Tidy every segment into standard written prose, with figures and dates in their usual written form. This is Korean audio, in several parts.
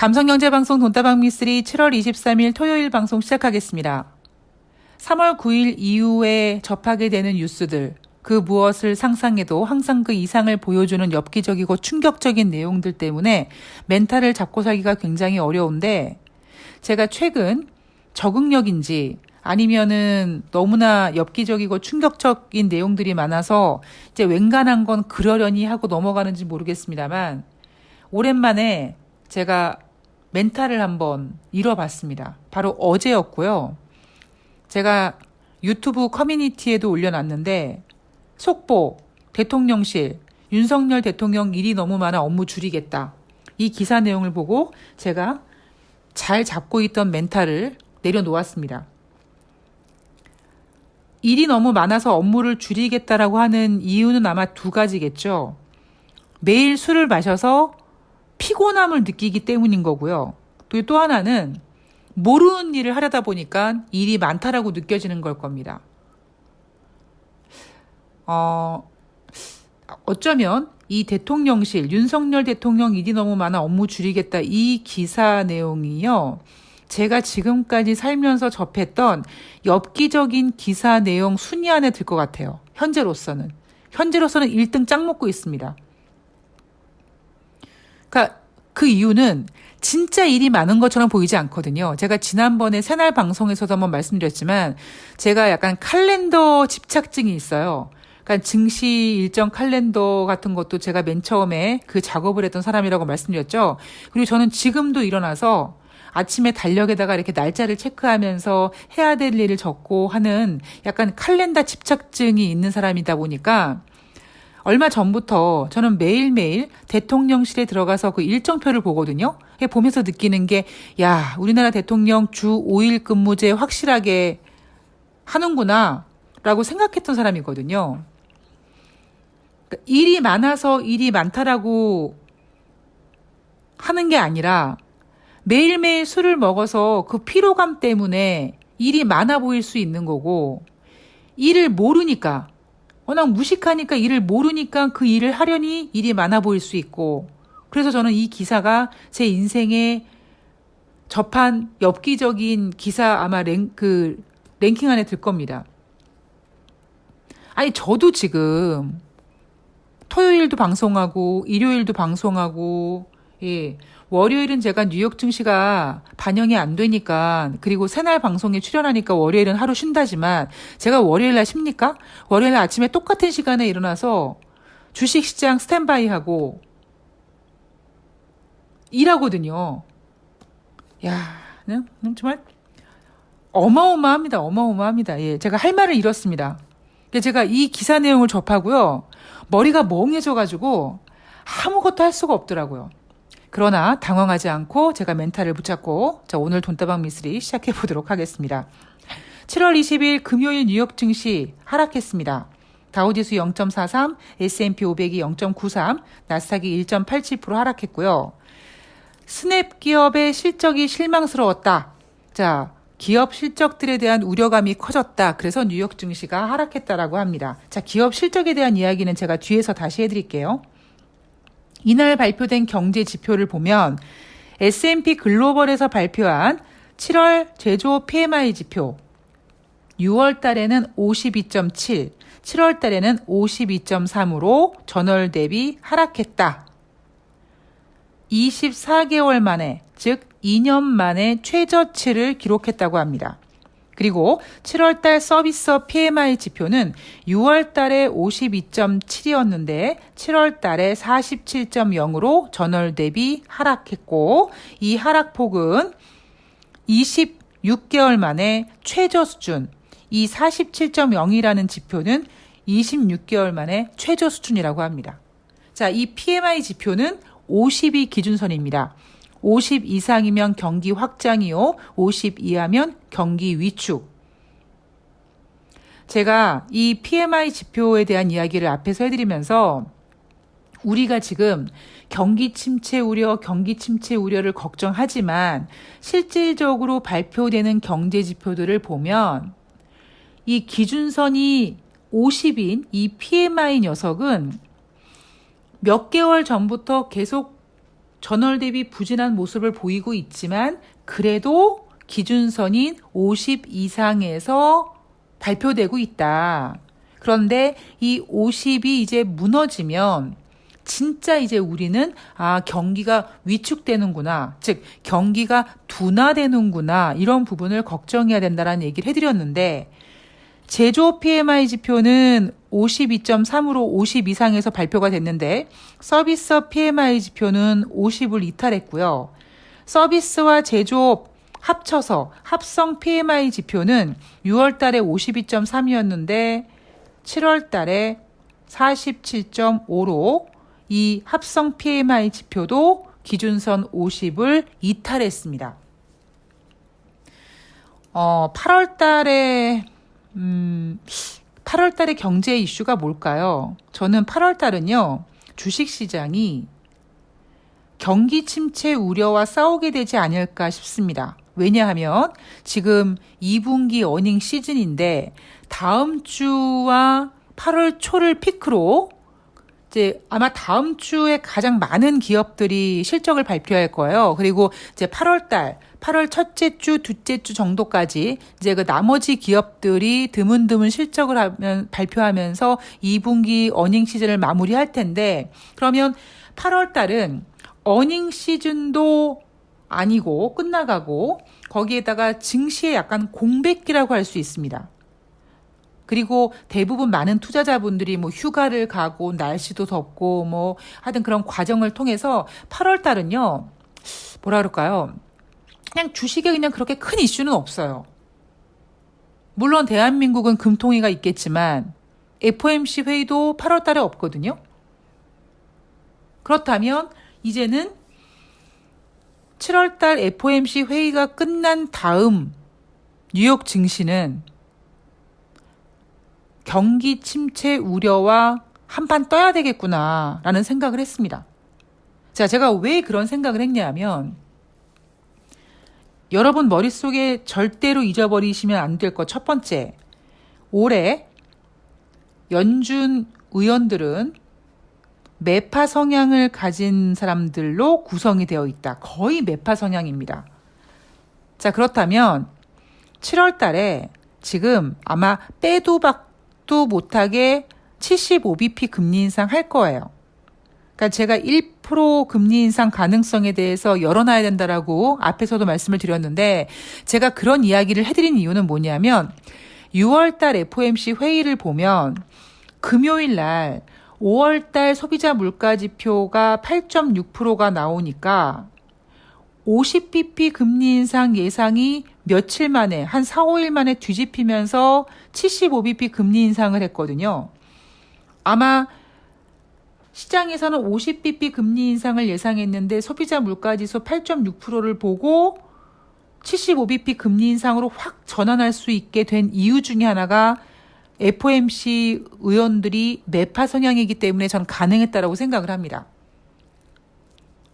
감성경제방송 돈다방 미쓰리 7월 23일 토요일 방송 시작하겠습니다. 3월 9일 이후에 접하게 되는 뉴스들, 그 무엇을 상상해도 항상 그 이상을 보여주는 엽기적이고 충격적인 내용들 때문에 멘탈을 잡고 살기가 굉장히 어려운데, 제가 최근 적응력인지 아니면은 너무나 엽기적이고 충격적인 내용들이 많아서 이제 웬간한 건 그러려니 하고 넘어가는지 모르겠습니다만, 오랜만에 제가 멘탈을 한번 잃어봤습니다. 바로 어제였고요. 제가 유튜브 커뮤니티에도 올려놨는데, 속보, 대통령실, 윤석열 대통령 일이 너무 많아 업무 줄이겠다. 이 기사 내용을 보고 제가 잘 잡고 있던 멘탈을 내려놓았습니다. 일이 너무 많아서 업무를 줄이겠다라고 하는 이유는 아마 두 가지겠죠. 매일 술을 마셔서 피곤함을 느끼기 때문인 거고요. 또 하나는 모르는 일을 하려다 보니까 일이 많다라고 느껴지는 걸 겁니다. 어쩌면 이 대통령실, 윤석열 대통령 일이 너무 많아 업무 줄이겠다 이 기사 내용이요. 제가 지금까지 살면서 접했던 엽기적인 기사 내용 순위 안에 들 것 같아요. 현재로서는 1등 짱 먹고 있습니다. 그러니까 그 이유는 진짜 일이 많은 것처럼 보이지 않거든요. 제가 지난번에 새날 방송에서도 한번 말씀드렸지만 제가 약간 칼렌더 집착증이 있어요. 그러니까 증시 일정 칼렌더 같은 것도 제가 맨 처음에 그 작업을 했던 사람이라고 말씀드렸죠. 그리고 저는 지금도 일어나서 아침에 달력에다가 이렇게 날짜를 체크하면서 해야 될 일을 적고 하는 약간 칼렌더 집착증이 있는 사람이다 보니까 얼마 전부터 저는 매일매일 대통령실에 들어가서 그 일정표를 보거든요. 보면서 느끼는 게, 야, 우리나라 대통령 주 5일 근무제 확실하게 하는구나 라고 생각했던 사람이거든요. 그러니까 일이 많아서 일이 많다라고 하는 게 아니라 매일매일 술을 먹어서 그 피로감 때문에 일이 많아 보일 수 있는 거고, 일을 모르니까, 워낙 무식하니까 일을 모르니까 그 일을 하려니 일이 많아 보일 수 있고, 그래서 저는 이 기사가 제 인생에 접한 엽기적인 기사 아마 랭킹 안에 들 겁니다. 아니, 저도 지금 토요일도 방송하고 일요일도 방송하고, 예, 월요일은 제가 뉴욕 증시가 반영이 안 되니까, 그리고 새날 방송에 출연하니까 월요일은 하루 쉰다지만, 제가 월요일 날 쉽니까? 월요일 날 아침에 똑같은 시간에 일어나서 주식시장 스탠바이하고 일하거든요. 야, 정말 어마어마합니다. 예, 제가 할 말을 잃었습니다. 제가 이 기사 내용을 접하고요, 머리가 멍해져가지고 아무것도 할 수가 없더라고요. 그러나 당황하지 않고 제가 멘탈을 붙잡고 오늘 돈다방 미쓰리 시작해 보도록 하겠습니다. 7월 20일 금요일 뉴욕 증시 하락했습니다. 다우지수 0.43, S&P 500이 0.93, 나스닥이 1.87% 하락했고요. 스냅 기업의 실적이 실망스러웠다. 자, 기업 실적들에 대한 우려감이 커졌다. 그래서 뉴욕 증시가 하락했다라고 합니다. 자, 기업 실적에 대한 이야기는 제가 뒤에서 다시 해드릴게요. 이날 발표된 경제 지표를 보면 S&P 글로벌에서 발표한 7월 제조 PMI 지표, 6월 달에는 52.7, 7월 달에는 52.3으로 전월 대비 하락했다. 24개월 만에, 즉 2년 만에 최저치를 기록했다고 합니다. 그리고 7월달 서비스업 PMI 지표는 6월달에 52.7이었는데 7월달에 47.0으로 전월 대비 하락했고, 이 하락폭은 26개월 만에 최저 수준, 이 47.0이라는 지표는 26개월 만에 최저 수준이라고 합니다. 자, 이 PMI 지표는 50이 기준선입니다. 50 이상이면 경기 확장이요, 50 이하면 경기 위축. 제가 이 PMI 지표에 대한 이야기를 앞에서 해드리면서 우리가 지금 경기 침체 우려를 걱정하지만 실질적으로 발표되는 경제 지표들을 보면 이 기준선이 50인 이 PMI 녀석은 몇 개월 전부터 계속 전월 대비 부진한 모습을 보이고 있지만 그래도 기준선인 50 이상에서 발표되고 있다. 그런데 이 50이 이제 무너지면 진짜 이제 우리는 경기가 위축되는구나. 즉 경기가 둔화되는구나. 이런 부분을 걱정해야 된다라는 얘기를 해드렸는데 제조업 PMI 지표는 52.3으로 50 이상에서 발표가 됐는데 서비스업 PMI 지표는 50을 이탈했고요. 서비스와 제조업 합쳐서 합성 PMI 지표는 6월 달에 52.3이었는데 7월 달에 47.5로 이 합성 PMI 지표도 기준선 50을 이탈했습니다. 8월 달에 경제 이슈가 뭘까요? 저는 8월 달은요, 주식시장이 경기 침체 우려와 싸우게 되지 않을까 싶습니다. 왜냐하면 지금 2분기 어닝 시즌인데 다음 주와 8월 초를 피크로 이제 아마 다음 주에 가장 많은 기업들이 실적을 발표할 거예요. 그리고 이제 8월 첫째 주, 둘째 주 정도까지 이제 그 나머지 기업들이 드문드문 실적을 발표하면서 2분기 어닝 시즌을 마무리할 텐데, 그러면 8월 달은 어닝 시즌도 아니고 끝나가고 거기에다가 증시에 약간 공백기라고 할 수 있습니다. 그리고 대부분 많은 투자자분들이 뭐 휴가를 가고 날씨도 덥고 뭐 하여튼 그런 과정을 통해서 8월 달은요, 뭐라 그럴까요? 그냥 주식에 그냥 그렇게 큰 이슈는 없어요. 물론 대한민국은 금통위가 있겠지만 FOMC 회의도 8월 달에 없거든요. 그렇다면 이제는 7월 달 FOMC 회의가 끝난 다음 뉴욕 증시는 경기 침체 우려와 한판 떠야 되겠구나라는 생각을 했습니다. 자, 제가 왜 그런 생각을 했냐면 여러분 머릿속에 절대로 잊어버리시면 안 될 것 첫 번째, 올해 연준 의원들은 매파 성향을 가진 사람들로 구성이 되어 있다. 거의 매파 성향입니다. 자, 그렇다면 7월 달에 지금 아마 빼도 박도 못하게 75bp 금리 인상 할 거예요. 그러니까 제가 1% 금리 인상 가능성에 대해서 열어놔야 된다라고 앞에서도 말씀을 드렸는데, 제가 그런 이야기를 해드린 이유는 뭐냐면 6월 달 FOMC 회의를 보면 금요일 날 5월 달 소비자 물가 지표가 8.6%가 나오니까 50bp 금리 인상 예상이 며칠 만에 한 4, 5일 만에 뒤집히면서 75bp 금리 인상을 했거든요. 아마 시장에서는 50bp 금리 인상을 예상했는데 소비자 물가지수 8.6%를 보고 75bp 금리 인상으로 확 전환할 수 있게 된 이유 중에 하나가 FOMC 의원들이 매파 성향이기 때문에 전 가능했다라고 생각을 합니다.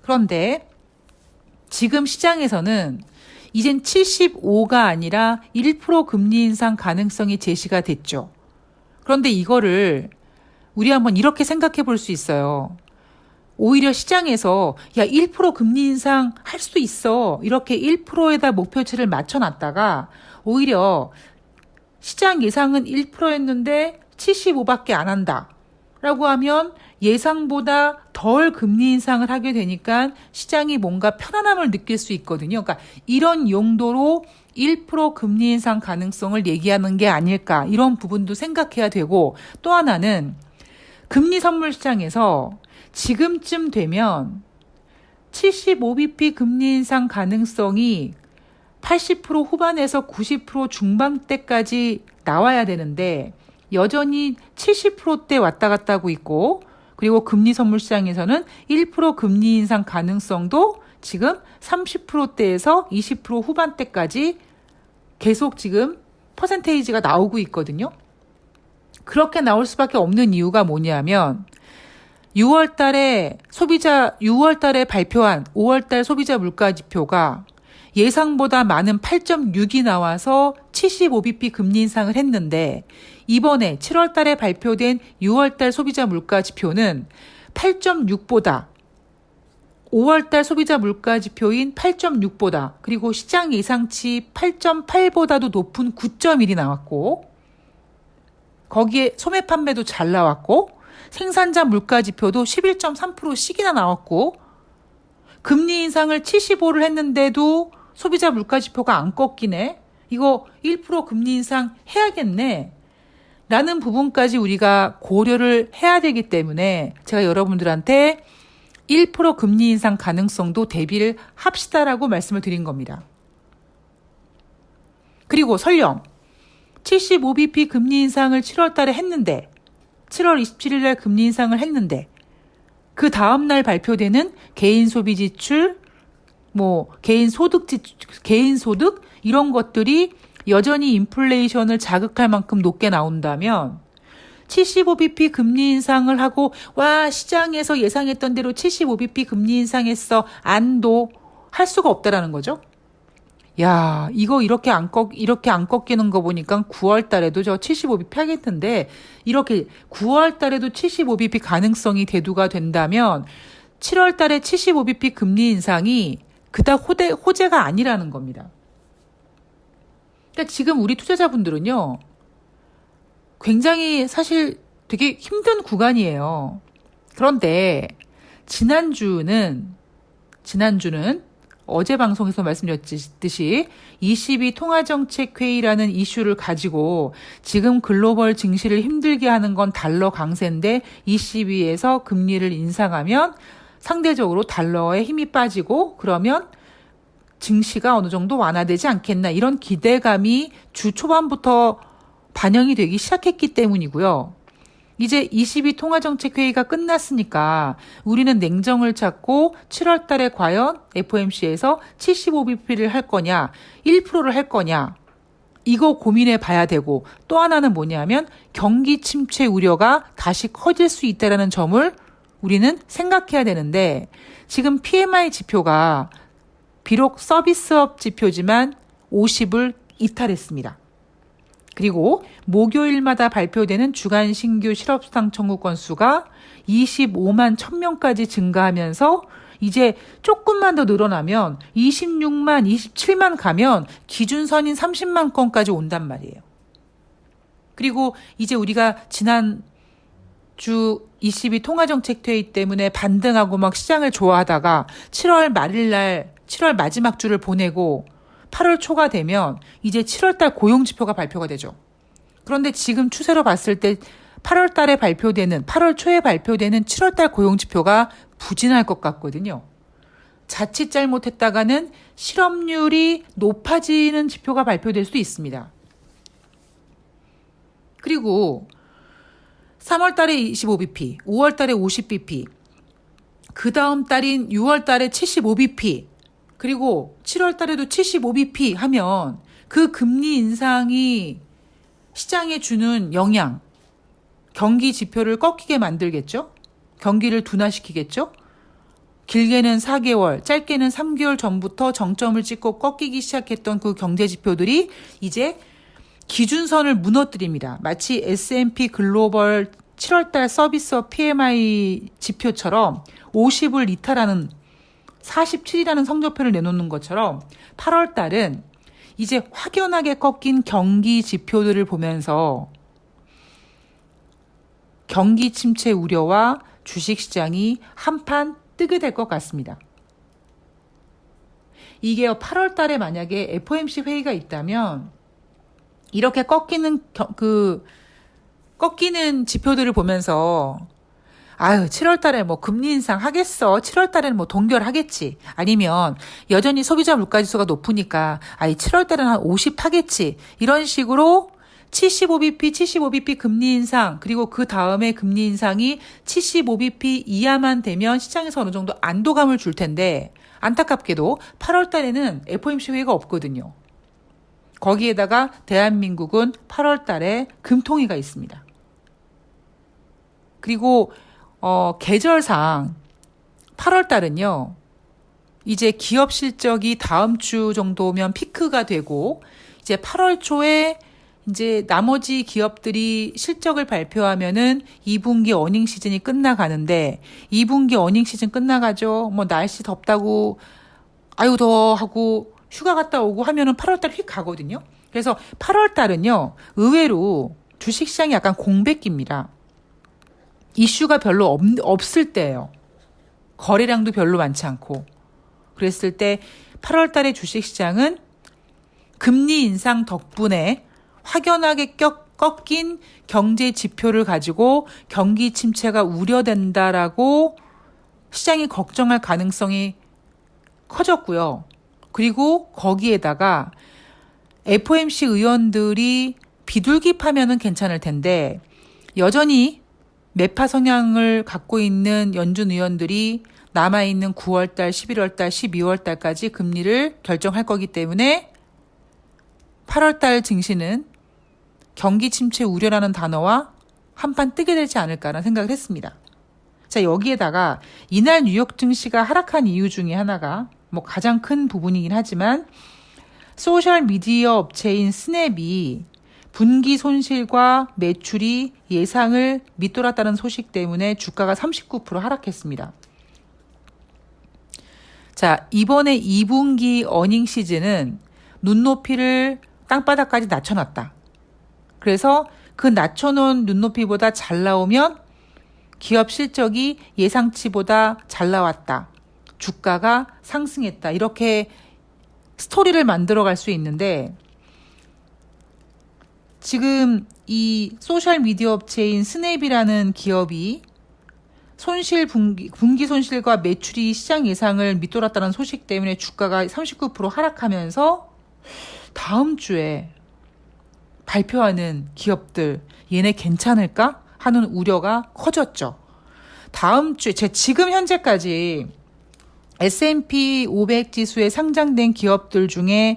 그런데 지금 시장에서는 이젠 75가 아니라 1% 금리 인상 가능성이 제시가 됐죠. 그런데 이거를 우리 한번 이렇게 생각해 볼 수 있어요. 오히려 시장에서 1% 금리 인상 할 수 있어, 이렇게 1%에다 목표치를 맞춰놨다가 오히려 시장 예상은 1%였는데 75밖에 안 한다 라고 하면 예상보다 덜 금리 인상을 하게 되니까 시장이 뭔가 편안함을 느낄 수 있거든요. 그러니까 이런 용도로 1% 금리 인상 가능성을 얘기하는 게 아닐까, 이런 부분도 생각해야 되고, 또 하나는 금리 선물 시장에서 지금쯤 되면 75bp 금리 인상 가능성이 80% 후반에서 90% 중반대까지 나와야 되는데 여전히 70%대 왔다 갔다 하고 있고, 그리고 금리 선물 시장에서는 1% 금리 인상 가능성도 지금 30%대에서 20% 후반대까지 계속 지금 퍼센테이지가 나오고 있거든요. 그렇게 나올 수밖에 없는 이유가 뭐냐면 6월 달에 발표한 5월 달 소비자 물가 지표가 예상보다 많은 8.6이 나와서 75bp 금리 인상을 했는데, 이번에 7월 달에 발표된 6월 달 소비자 물가 지표는 8.6보다 5월달 소비자 물가 지표인 8.6보다 그리고 시장 예상치 8.8보다도 높은 9.1이 나왔고 거기에 소매 판매도 잘 나왔고 생산자 물가 지표도 11.3%씩이나 나왔고 금리 인상을 75를 했는데도 소비자 물가 지표가 안 꺾이네. 이거 1% 금리 인상 해야겠네. 라는 부분까지 우리가 고려를 해야 되기 때문에 제가 여러분들한테 1% 금리 인상 가능성도 대비를 합시다라고 말씀을 드린 겁니다. 그리고 설령 75bp 금리 인상을 7월 달에 했는데 7월 27일 날 금리 인상을 했는데 그 다음 날 발표되는 개인 소비 지출, 개인 소득 이런 것들이 여전히 인플레이션을 자극할 만큼 높게 나온다면 75bp 금리 인상을 하고 시장에서 예상했던 대로 75bp 금리 인상했어. 안도 할 수가 없다라는 거죠. 야, 이거 이렇게 안 꺾이는 거 보니까 9월 달에도 저 75bp 하겠는데 이렇게 9월 달에도 75bp 가능성이 대두가 된다면 7월 달에 75bp 금리 인상이 그닥 호재가 아니라는 겁니다. 그러니까 지금 우리 투자자분들은요. 굉장히 사실 되게 힘든 구간이에요. 그런데 지난주는 어제 방송에서 말씀드렸듯이 22 통화정책회의라는 이슈를 가지고 지금 글로벌 증시를 힘들게 하는 건 달러 강세인데 22에서 금리를 인상하면 상대적으로 달러의 힘이 빠지고 그러면 증시가 어느 정도 완화되지 않겠나 이런 기대감이 주 초반부터 반영이 되기 시작했기 때문이고요. 이제 22 통화정책회의가 끝났으니까 우리는 냉정을 찾고 7월 달에 과연 FOMC에서 75bp를 할 거냐, 1%를 할 거냐, 이거 고민해 봐야 되고 또 하나는 뭐냐면 경기 침체 우려가 다시 커질 수 있다는 점을 우리는 생각해야 되는데 지금 PMI 지표가 비록 서비스업 지표지만 50을 이탈했습니다. 그리고 목요일마다 발표되는 주간 신규 실업수당 청구 건수가 25만 1000명까지 증가하면서 이제 조금만 더 늘어나면 26만, 27만 가면 기준선인 30만 건까지 온단 말이에요. 그리고 이제 우리가 지난 주 22 통화정책회의 때문에 반등하고 막 시장을 좋아하다가 7월 마지막 주를 보내고 8월 초가 되면 이제 7월 달 고용지표가 발표가 되죠. 그런데 지금 추세로 봤을 때 8월 초에 발표되는 7월 달 고용지표가 부진할 것 같거든요. 자칫 잘못했다가는 실업률이 높아지는 지표가 발표될 수도 있습니다. 그리고 3월 달에 25bp, 5월 달에 50bp, 그 다음 달인 6월 달에 75bp, 그리고 7월 달에도 75bp 하면 그 금리 인상이 시장에 주는 영향, 경기 지표를 꺾이게 만들겠죠? 경기를 둔화시키겠죠? 길게는 4개월, 짧게는 3개월 전부터 정점을 찍고 꺾이기 시작했던 그 경제 지표들이 이제 기준선을 무너뜨립니다. 마치 S&P 글로벌 7월달 서비스업 PMI 지표처럼 50을 이탈하는 47이라는 성적표를 내놓는 것처럼 8월 달은 이제 확연하게 꺾인 경기 지표들을 보면서 경기 침체 우려와 주식시장이 한판 뜨게 될 것 같습니다. 이게 8월 달에 만약에 FOMC 회의가 있다면 이렇게 꺾이는 지표들을 보면서 7월 달에 금리 인상 하겠어. 7월 달에는 동결하겠지. 아니면 여전히 소비자 물가 지수가 높으니까 7월 달에는 한 50 하겠지. 이런 식으로 75bp 금리 인상 그리고 그 다음에 금리 인상이 75bp 이하만 되면 시장에서 어느 정도 안도감을 줄 텐데 안타깝게도 8월 달에는 FOMC 회의가 없거든요. 거기에다가 대한민국은 8월 달에 금통위가 있습니다. 그리고 계절상 8월 달은요. 이제 기업 실적이 다음 주 정도면 피크가 되고 이제 8월 초에 이제 나머지 기업들이 실적을 발표하면은 2분기 어닝 시즌이 끝나가는데 2분기 어닝 시즌 끝나가죠. 뭐 날씨 덥다고 아유 더워 하고 휴가 갔다 오고 하면은 8월달 휙 가거든요. 그래서 8월달은요 의외로 주식시장이 약간 공백기입니다. 이슈가 별로 없을 때예요. 거래량도 별로 많지 않고. 그랬을 때 8월달의 주식시장은 금리 인상 덕분에 확연하게 꺾인 경제 지표를 가지고 경기 침체가 우려된다라고 시장이 걱정할 가능성이 커졌고요. 그리고 거기에다가 FOMC 의원들이 비둘기 파면은 괜찮을 텐데 여전히 매파 성향을 갖고 있는 연준 의원들이 남아있는 9월달, 11월달, 12월달까지 금리를 결정할 거기 때문에 8월달 증시는 경기 침체 우려라는 단어와 한판 뜨게 되지 않을까라는 생각을 했습니다. 자, 여기에다가 이날 뉴욕 증시가 하락한 이유 중에 하나가 뭐 가장 큰 부분이긴 하지만 소셜 미디어 업체인 스냅이 분기 손실과 매출이 예상을 밑돌았다는 소식 때문에 주가가 39% 하락했습니다. 자, 이번에 2분기 어닝 시즌은 눈높이를 땅바닥까지 낮춰놨다. 그래서 그 낮춰놓은 눈높이보다 잘 나오면 기업 실적이 예상치보다 잘 나왔다. 주가가 상승했다. 이렇게 스토리를 만들어갈 수 있는데 지금 이 소셜미디어 업체인 스냅이라는 기업이 분기 손실과 매출이 시장 예상을 밑돌았다는 소식 때문에 주가가 39% 하락하면서 다음 주에 발표하는 기업들 얘네 괜찮을까 하는 우려가 커졌죠. 다음 주에 지금 현재까지 S&P 500 지수에 상장된 기업들 중에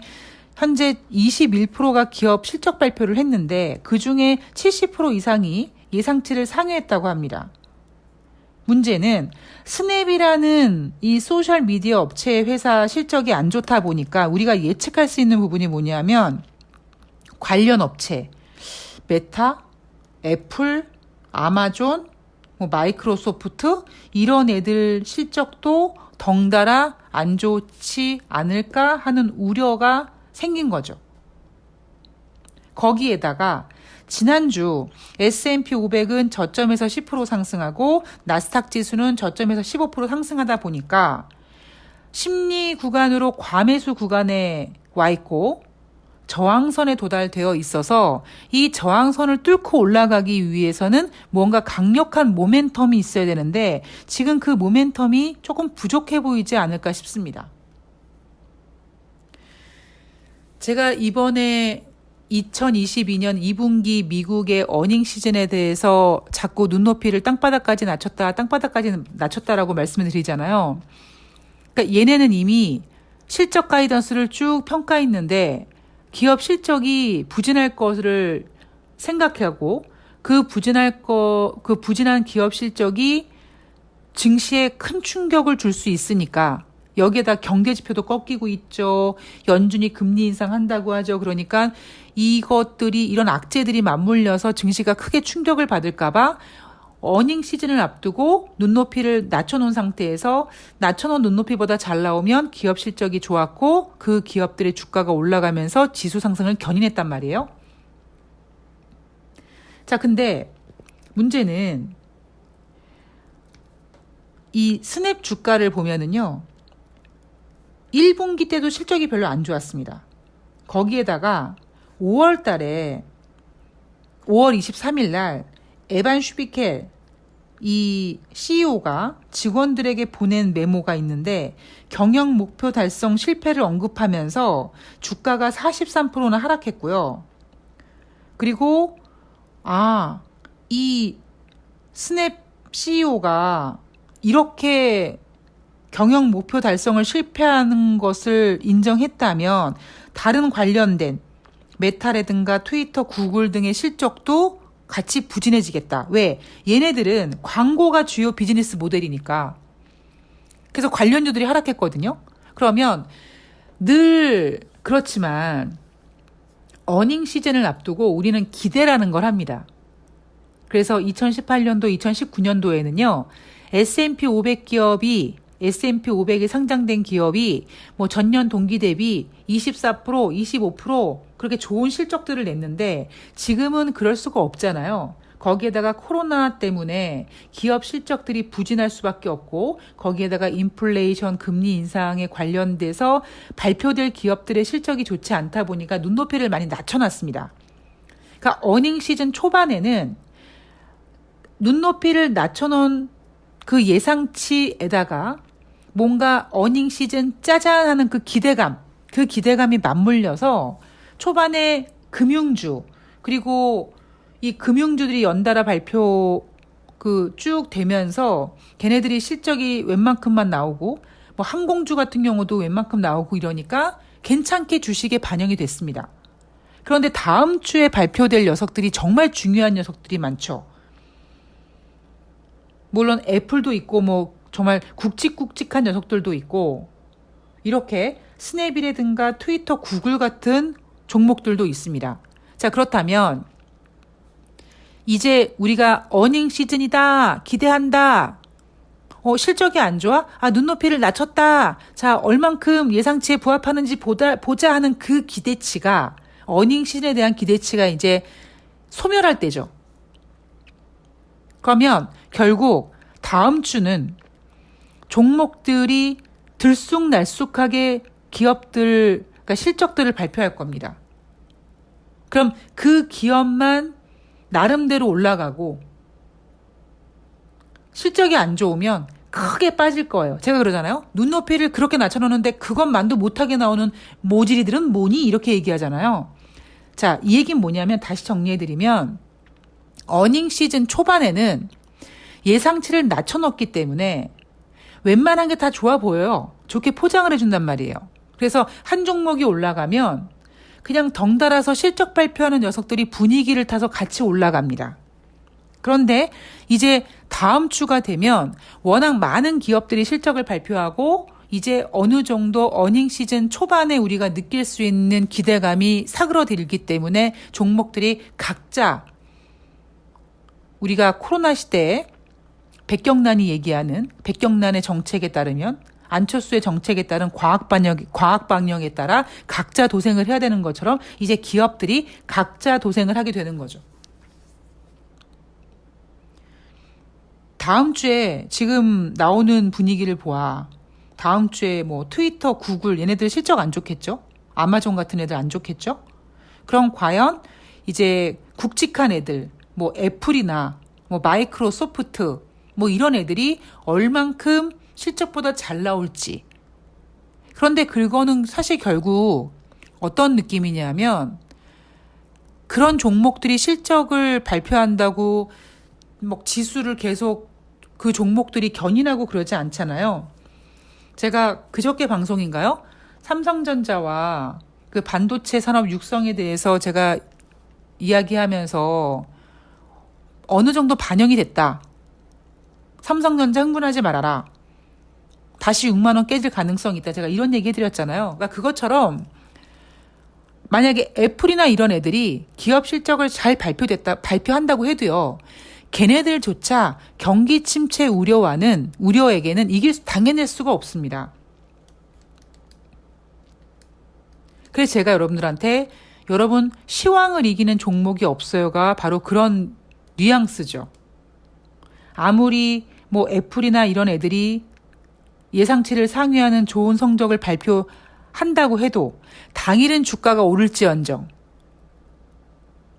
현재 21%가 기업 실적 발표를 했는데 그중에 70% 이상이 예상치를 상회했다고 합니다. 문제는 스냅이라는 이 소셜미디어 업체의 회사 실적이 안 좋다 보니까 우리가 예측할 수 있는 부분이 뭐냐면 관련 업체, 메타, 애플, 아마존, 마이크로소프트 이런 애들 실적도 덩달아 안 좋지 않을까 하는 우려가 생긴 거죠. 거기에다가 지난주 S&P 500은 저점에서 10% 상승하고 나스닥 지수는 저점에서 15% 상승하다 보니까 심리 구간으로 과매수 구간에 와 있고 저항선에 도달되어 있어서 이 저항선을 뚫고 올라가기 위해서는 뭔가 강력한 모멘텀이 있어야 되는데 지금 그 모멘텀이 조금 부족해 보이지 않을까 싶습니다. 제가 이번에 2022년 2분기 미국의 어닝 시즌에 대해서 자꾸 눈높이를 땅바닥까지 낮췄다라고 말씀을 드리잖아요. 그러니까 얘네는 이미 실적 가이던스를 쭉 평가했는데 기업 실적이 부진할 것을 생각하고 그 부진한 기업 실적이 증시에 큰 충격을 줄 수 있으니까 여기에다 경제 지표도 꺾이고 있죠. 연준이 금리 인상한다고 하죠. 그러니까 이런 악재들이 맞물려서 증시가 크게 충격을 받을까봐 어닝 시즌을 앞두고 눈높이를 낮춰놓은 상태에서 낮춰놓은 눈높이보다 잘 나오면 기업 실적이 좋았고 그 기업들의 주가가 올라가면서 지수 상승을 견인했단 말이에요. 자, 근데 문제는 이 스냅 주가를 보면은요. 1분기 때도 실적이 별로 안 좋았습니다. 거기에다가 5월 23일 날 에반 슈비켈 이 CEO가 직원들에게 보낸 메모가 있는데 경영 목표 달성 실패를 언급하면서 주가가 43%나 하락했고요. 그리고 이 스냅 CEO가 이렇게 경영 목표 달성을 실패하는 것을 인정했다면 다른 관련된 메타라든가 트위터, 구글 등의 실적도 같이 부진해지겠다. 왜? 얘네들은 광고가 주요 비즈니스 모델이니까. 그래서 관련주들이 하락했거든요. 그러면 늘 그렇지만 어닝 시즌을 앞두고 우리는 기대라는 걸 합니다. 그래서 2018년도, 2019년도에는요, S&P 500 기업이 S&P 500에 상장된 기업이 뭐 전년 동기 대비 24%, 25% 그렇게 좋은 실적들을 냈는데 지금은 그럴 수가 없잖아요. 거기에다가 코로나 때문에 기업 실적들이 부진할 수밖에 없고 거기에다가 인플레이션, 금리 인상에 관련돼서 발표될 기업들의 실적이 좋지 않다 보니까 눈높이를 많이 낮춰놨습니다. 그러니까 어닝 시즌 초반에는 눈높이를 낮춰놓은 그 예상치에다가 뭔가 어닝 시즌 짜잔 하는 그 기대감이 맞물려서 초반에 금융주, 그리고 이 금융주들이 연달아 발표 쭉 되면서 걔네들이 실적이 웬만큼만 나오고 뭐 항공주 같은 경우도 웬만큼 나오고 이러니까 괜찮게 주식에 반영이 됐습니다. 그런데 다음 주에 발표될 녀석들이 정말 중요한 녀석들이 많죠. 물론 애플도 있고 뭐 정말 굵직굵직한 녀석들도 있고 이렇게 스냅이라든가 트위터, 구글 같은 종목들도 있습니다. 자, 그렇다면 이제 우리가 어닝 시즌이다, 기대한다, 실적이 안 좋아? 눈높이를 낮췄다. 자, 얼만큼 예상치에 부합하는지 보자 하는 그 기대치가, 어닝 시즌에 대한 기대치가 이제 소멸할 때죠. 그러면 결국 다음 주는 종목들이 들쑥날쑥하게 그러니까 실적들을 발표할 겁니다. 그럼 그 기업만 나름대로 올라가고 실적이 안 좋으면 크게 빠질 거예요. 제가 그러잖아요. 눈높이를 그렇게 낮춰놓는데 그것만도 못하게 나오는 모질이들은 뭐니? 이렇게 얘기하잖아요. 자, 이 얘기는 뭐냐면 다시 정리해드리면 어닝 시즌 초반에는 예상치를 낮춰놓기 때문에 웬만한 게 다 좋아 보여요. 좋게 포장을 해준단 말이에요. 그래서 한 종목이 올라가면 그냥 덩달아서 실적 발표하는 녀석들이 분위기를 타서 같이 올라갑니다. 그런데 이제 다음 주가 되면 워낙 많은 기업들이 실적을 발표하고 이제 어느 정도 어닝 시즌 초반에 우리가 느낄 수 있는 기대감이 사그러들기 때문에 종목들이 각자 우리가 코로나 시대에 백경란이 얘기하는 백경란의 정책에 따르면 안철수의 정책에 따른 과학 방역에 따라 각자 도생을 해야 되는 것처럼 이제 기업들이 각자 도생을 하게 되는 거죠. 다음 주에 지금 나오는 분위기를 보아. 다음 주에 뭐 트위터, 구글 얘네들 실적 안 좋겠죠? 아마존 같은 애들 안 좋겠죠? 그럼 과연 이제 굵직한 애들, 뭐 애플이나 뭐 마이크로소프트 뭐 이런 애들이 얼만큼 실적보다 잘 나올지. 그런데 그거는 사실 결국 어떤 느낌이냐면 그런 종목들이 실적을 발표한다고 뭐 지수를 계속 그 종목들이 견인하고 그러지 않잖아요. 제가 그저께 방송인가요? 삼성전자와 그 반도체 산업 육성에 대해서 제가 이야기하면서 어느 정도 반영이 됐다. 삼성전자 흥분하지 말아라. 다시 6만 원 깨질 가능성이 있다. 제가 이런 얘기 해드렸잖아요. 그러니까 그것처럼 만약에 애플이나 이런 애들이 기업 실적을 잘 발표한다고 해도요. 걔네들조차 경기 침체 우려에게는 당해낼 수가 없습니다. 그래서 제가 여러분들한테 여러분 시황을 이기는 종목이 없어요가 바로 그런 뉘앙스죠. 아무리 뭐 애플이나 이런 애들이 예상치를 상회하는 좋은 성적을 발표한다고 해도 당일은 주가가 오를지언정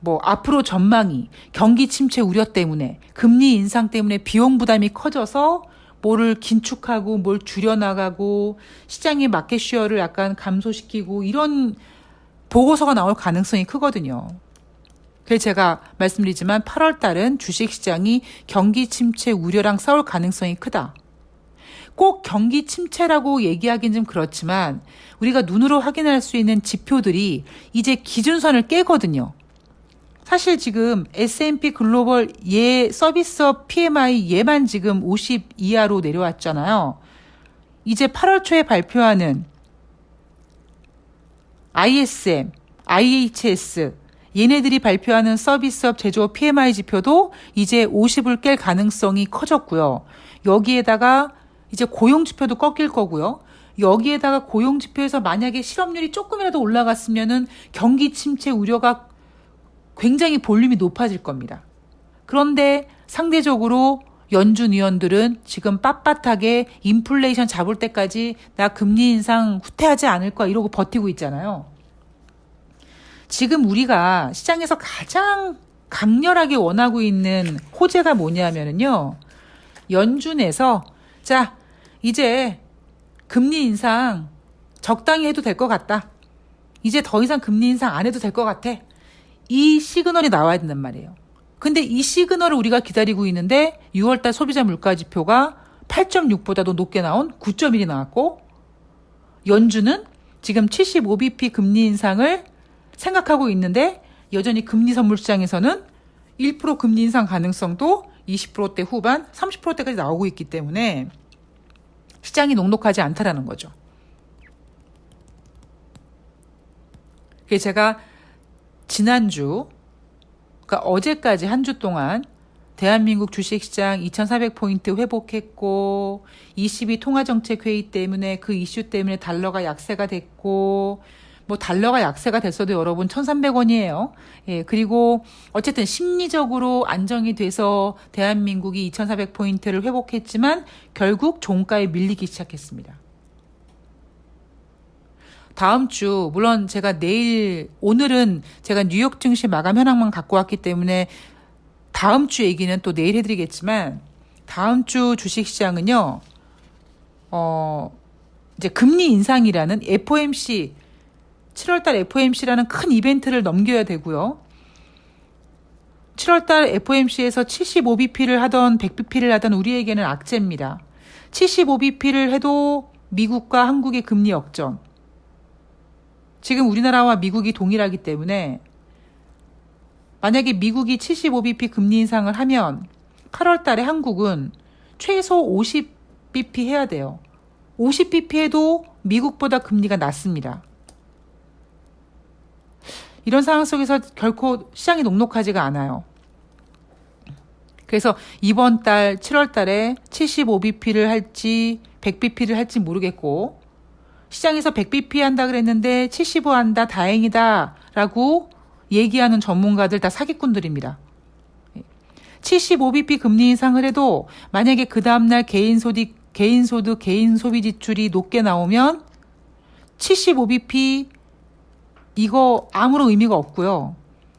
뭐 앞으로 전망이 경기 침체 우려 때문에 금리 인상 때문에 비용 부담이 커져서 뭐를 긴축하고 뭘 줄여나가고 시장의 마켓 쉐어를 약간 감소시키고 이런 보고서가 나올 가능성이 크거든요. 그래서 제가 말씀드리지만 8월 달은 주식시장이 경기 침체 우려랑 싸울 가능성이 크다. 꼭 경기 침체라고 얘기하긴 좀 그렇지만 우리가 눈으로 확인할 수 있는 지표들이 이제 기준선을 깨거든요. 사실 지금 S&P 글로벌 서비스업 PMI 얘만 지금 50 이하로 내려왔잖아요. 이제 8월 초에 발표하는 ISM, IHS, 얘네들이 발표하는 서비스업 제조업 PMI 지표도 이제 50을 깰 가능성이 커졌고요. 여기에다가 이제 고용 지표도 꺾일 거고요. 여기에다가 고용 지표에서 만약에 실업률이 조금이라도 올라갔으면은 경기 침체 우려가 굉장히 볼륨이 높아질 겁니다. 그런데 상대적으로 연준 위원들은 지금 빳빳하게 인플레이션 잡을 때까지 나 금리 인상 후퇴하지 않을 거야 이러고 버티고 있잖아요. 지금 우리가 시장에서 가장 강렬하게 원하고 있는 호재가 뭐냐면요. 연준에서 자, 이제 금리 인상 적당히 해도 될 것 같다. 이제 더 이상 금리 인상 안 해도 될 것 같아. 이 시그널이 나와야 된단 말이에요. 근데 이 시그널을 우리가 기다리고 있는데 6월달 소비자 물가 지표가 8.6보다도 높게 나온 9.1이 나왔고 연준은 지금 75bp 금리 인상을 생각하고 있는데 여전히 금리 선물 시장에서는 1% 금리 인상 가능성도 20%대 후반, 30%대까지 나오고 있기 때문에 시장이 녹록하지 않다라는 거죠. 그래서 제가 지난주, 그러니까 어제까지 한 주 동안 대한민국 주식시장 2,400포인트 회복했고 22 통화정책회의 때문에 그 이슈 때문에 달러가 약세가 됐고 뭐 달러가 약세가 됐어도 여러분 1,300원이에요. 예, 그리고 어쨌든 심리적으로 안정이 돼서 대한민국이 2,400포인트를 회복했지만 결국 종가에 밀리기 시작했습니다. 다음 주 물론 제가 오늘은 제가 뉴욕 증시 마감 현황만 갖고 왔기 때문에 다음 주 얘기는 또 내일 해드리겠지만 다음 주 주식시장은요. 이제 금리 인상이라는 FOMC 7월달 FOMC라는 큰 이벤트를 넘겨야 되고요. 7월달 FOMC에서 75bp를 하던 100bp를 하던 우리에게는 악재입니다. 75bp를 해도 미국과 한국의 금리 역전. 지금 우리나라와 미국이 동일하기 때문에 만약에 미국이 75bp 금리 인상을 하면 8월 달에 한국은 최소 50bp 해야 돼요. 50bp 해도 미국보다 금리가 낮습니다. 이런 상황 속에서 결코 시장이 녹록하지가 않아요. 그래서 이번 달 7월 달에 75bp를 할지 100bp를 할지 모르겠고 시장에서 100bp 한다 그랬는데 75 한다 다행이다 라고 얘기하는 전문가들 다 사기꾼들입니다. 75bp 금리 인상을 해도 만약에 그 다음날 개인소득, 개인 소비 지출이 높게 나오면 75bp 이거 아무런 의미가 없고요.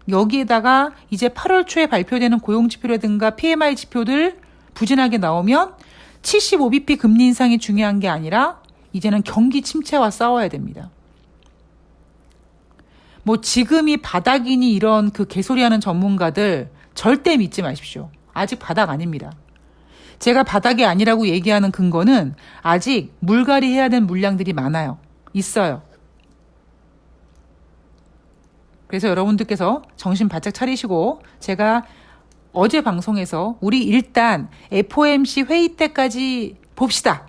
여기에다가 이제 8월 초에 발표되는 고용지표라든가 PMI 지표들 부진하게 나오면 75bp 금리 인상이 중요한 게 아니라 이제는 경기 침체와 싸워야 됩니다. 뭐 지금이 바닥이니 이런 그 개소리하는 전문가들 절대 믿지 마십시오. 아직 바닥 아닙니다. 제가 바닥이 아니라고 얘기하는 근거는 아직 물갈이 해야 될 물량들이 많아요. 있어요. 그래서 여러분들께서 정신 바짝 차리시고 제가 어제 방송에서 우리 일단 FOMC 회의 때까지 봅시다.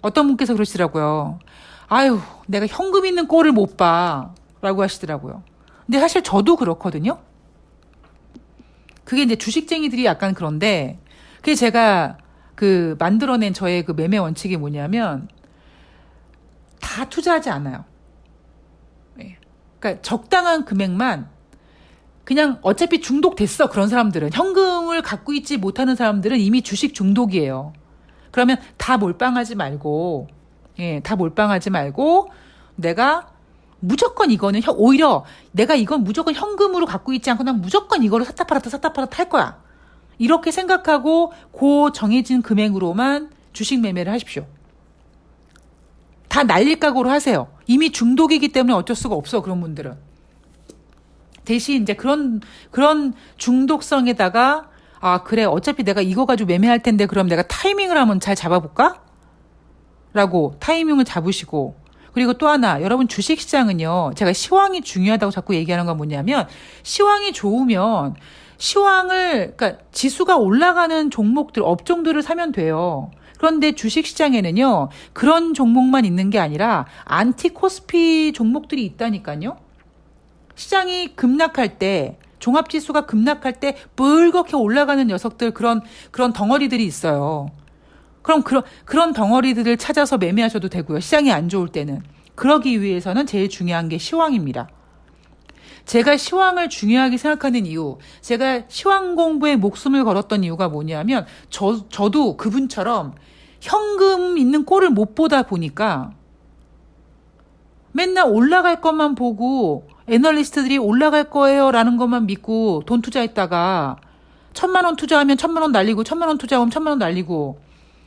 어떤 분께서 그러시더라고요. 아유, 내가 현금 있는 꼴을 못 봐. 라고 하시더라고요. 근데 사실 저도 그렇거든요. 그게 이제 주식쟁이들이 약간 그런데 그게 제가 그 만들어낸 저의 그 매매 원칙이 뭐냐면 다 투자하지 않아요. 그러니까 적당한 금액만 그냥 어차피 중독됐어. 그런 사람들은 현금을 갖고 있지 못하는 사람들은 이미 주식 중독이에요. 그러면 다 몰빵하지 말고 다 몰빵하지 말고 내가 무조건 이거는 오히려 내가 이건 무조건 현금으로 갖고 있지 않고 난 무조건 이거를 샀다 팔았다 할 거야. 이렇게 생각하고 그 정해진 금액으로만 주식 매매를 하십시오. 다 날릴 각오로 하세요. 이미 중독이기 때문에 어쩔 수가 없어. 그런 분들은. 대신 이제 그런 중독성에다가 아 그래 어차피 내가 이거 가지고 매매할 텐데 그럼 내가 타이밍을 한번 잘 잡아볼까? 라고 타이밍을 잡으시고 그리고 또 하나 여러분 주식시장은요. 제가 시황이 중요하다고 자꾸 얘기하는 건 뭐냐면 시황이 좋으면 그러니까 지수가 올라가는 종목들 업종들을 사면 돼요. 그런데 주식시장에는요. 그런 종목만 있는 게 아니라 안티 코스피 종목들이 있다니까요. 시장이 급락할 때, 종합지수가 급락할 때 뿔겋게 올라가는 녀석들, 그런 덩어리들이 있어요. 그럼 그런 덩어리들을 찾아서 매매하셔도 되고요. 시장이 안 좋을 때는. 그러기 위해서는 제일 중요한 게 시황입니다. 제가 시황을 중요하게 생각하는 이유, 제가 시황 공부에 목숨을 걸었던 이유가 뭐냐면, 저도 그분처럼 현금 있는 꼴을 못 보다 보니까 맨날 올라갈 것만 보고 애널리스트들이 올라갈 거예요 라는 것만 믿고 돈 투자했다가 1,000만 원 투자하면 1,000만 원 날리고 1,000만 원 투자하면 1,000만 원 날리고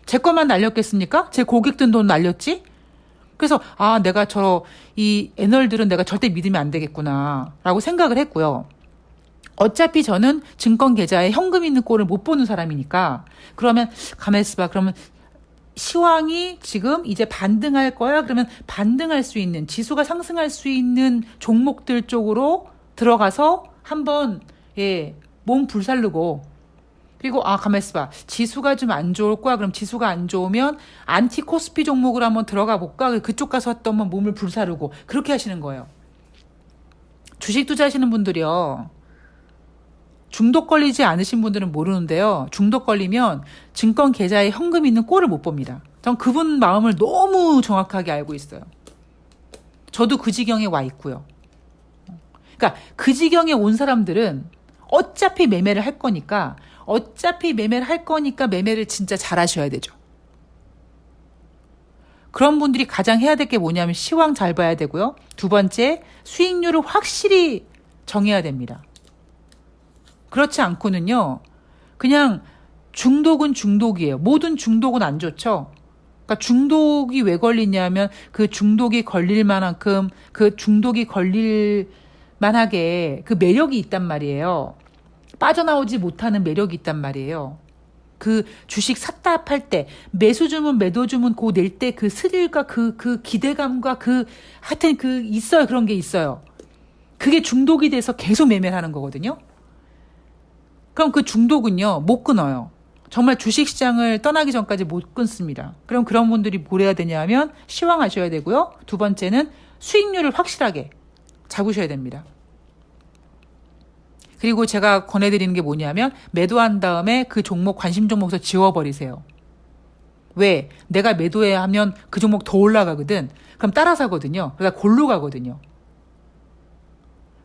제 것만 날렸겠습니까? 제 고객 든 돈 날렸지? 그래서 내가 이 애널들은 내가 절대 믿으면 안 되겠구나 라고 생각을 했고요. 어차피 저는 증권 계좌에 현금 있는 꼴을 못 보는 사람이니까 그러면 가만히 있어봐. 그러면 시황이 지금 이제 반등할 거야? 그러면 반등할 수 있는, 지수가 상승할 수 있는 종목들 쪽으로 들어가서 한번 몸 불살르고, 그리고 가만히 있어봐. 지수가 좀 안 좋을 거야? 그럼 지수가 안 좋으면 안티 코스피 종목으로 한번 들어가 볼까? 그쪽 가서 또 한번 몸을 불사르고 그렇게 하시는 거예요. 주식 투자하시는 분들이요. 중독 걸리지 않으신 분들은 모르는데요. 중독 걸리면 증권 계좌에 현금 있는 꼴을 못 봅니다. 전 그분 마음을 너무 정확하게 알고 있어요. 저도 그 지경에 와 있고요. 그러니까 그 지경에 온 사람들은 어차피 매매를 할 거니까 매매를 진짜 잘 하셔야 되죠. 그런 분들이 가장 해야 될 게 뭐냐면 시황 잘 봐야 되고요. 두 번째, 수익률을 확실히 정해야 됩니다. 그렇지 않고는요, 그냥 중독은 중독이에요. 모든 중독은 안 좋죠. 그러니까 중독이 왜 걸리냐면 그 중독이 걸릴 만큼 그 중독이 걸릴 만하게 그 매력이 있단 말이에요. 빠져나오지 못하는 매력이 있단 말이에요. 그 주식 샀다 팔 때 매수 주문 매도 주문 고 낼 때 그 스릴과 그 기대감과 하여튼 있어요. 그런 게 있어요. 그게 중독이 돼서 계속 매매를 하는 거거든요. 그럼 그 중독은요, 못 끊어요. 정말 주식시장을 떠나기 전까지 못 끊습니다. 그럼 그런 분들이 뭘 해야 되냐면 시황하셔야 되고요. 두 번째는 수익률을 확실하게 잡으셔야 됩니다. 그리고 제가 권해드리는 게 뭐냐면 매도한 다음에 그 종목, 관심 종목에서 지워버리세요. 왜? 내가 매도해야 하면 그 종목 더 올라가거든. 그럼 따라 사거든요. 그러다 골로 가거든요.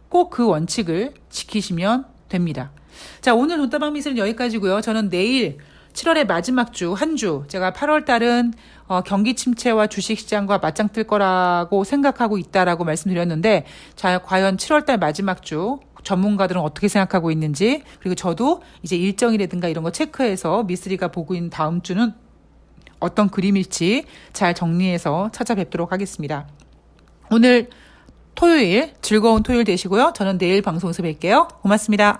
꼭 그 원칙을 지키시면 됩니다. 자, 오늘 돈다방 미술은 여기까지고요. 저는 내일 7월의 마지막 주, 한 주, 제가 8월 달은 경기 침체와 주식시장과 맞짱 뜰 거라고 생각하고 있다라고 말씀드렸는데, 자, 과연 7월 달 마지막 주 전문가들은 어떻게 생각하고 있는지, 그리고 저도 이제 일정이라든가 이런 거 체크해서 미쓰리가 보고 있는 다음 주는 어떤 그림일지 잘 정리해서 찾아뵙도록 하겠습니다. 오늘 토요일 즐거운 토요일 되시고요. 저는 내일 방송에서 뵐게요. 고맙습니다.